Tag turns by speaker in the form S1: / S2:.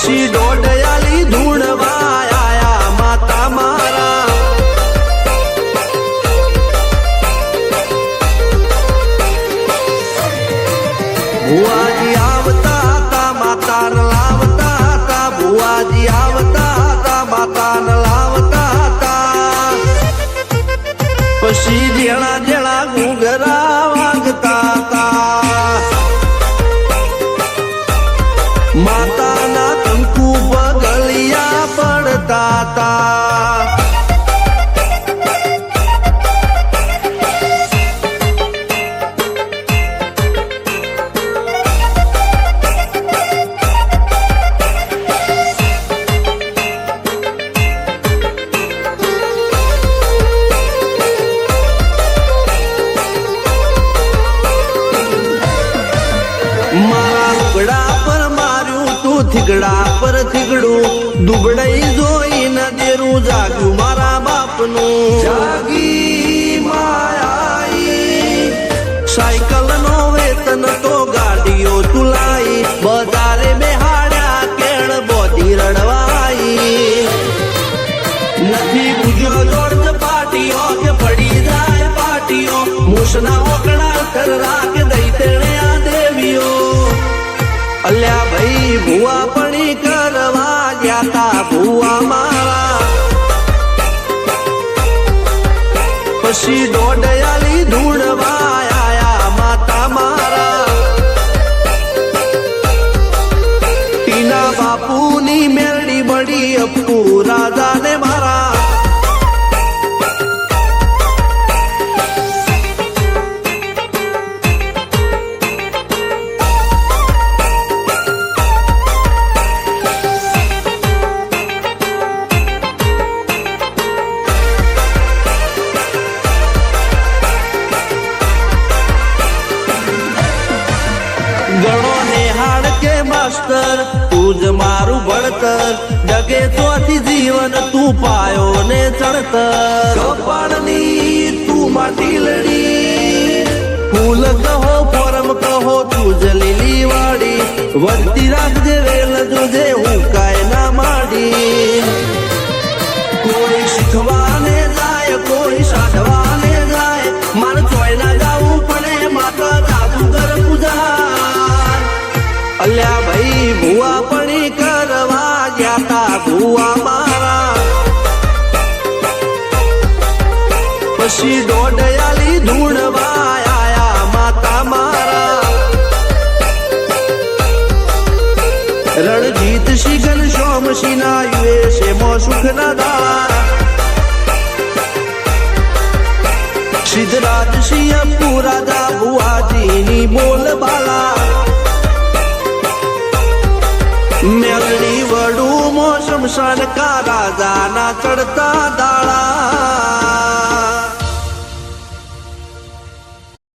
S1: પછી દોડયાલી ધૂણવા આયા માતા મારા ભુવાજી આવતા હતા માતાને લાવતા હતા ભુવાજી આવતા હતા માતાને લાવતા હતા પછી જેણા જેણા ઘૂઘરા વાગતા હતા માતાના કંકુ પગલિયા પડતા હતા મારા લુગડા પર માર્યું તું થીગડા પર થીગડું દુબળાઈ જોઈને દેરું જાગ્યું મારા બાપનું જાગી માયાઈ સાયકલ નો વેતન તો ગાડીઓ તુલાઈ બજારે બેહાડ્યા કેળ બોધી રડવાઈ નથી પૂજ્યો જોડ પાટીઓ કે પડી જાય પાટીઓ મૂસના ઓકડા કર રાખ દઈ તેણે આ દેવીઓ અલ્યા ભાઈ ભુવા પણી કરવા ગયા તા ભુવા મારા પછી દોડયાલી ધૂણવા આયા માતા મારા ટીના બાપુની મેરડી બળી અપ્પુ રાજાને મારા ગણો નિહાળ કે માસ્તર તું જ મારું ભણતર જગે તોથી જીવન તું પાયો ને ચણતર કપાળની તું માટીલડી ફૂલ કહો ફોરમ કહો તું જ લીલી વાડી વધતી રાખજે વેલ જોજે હું કાય ના માડી કોઈ શીખવાને જાય કોઈ સાધવાને જાય મારે ચોય ના જાવું પડે માતા જાદુગર પૂજા અલ્યા ભાઈ ભુવા પણી કરવા ગયા તા ભુવા મારા પછી દોડયાલી ધૂણવા આયા માતા મારા રણજીત સિંહ ઘનશ્યામ સિંહ ના યુએસે મો સુખ ના દાળા સિદ્ધરાજ સિંહ અપ્પુ રાજા ભુવાજીની બોલ બાલા મેલણી વડું મો શમશાન કા રાજા ના ચડતા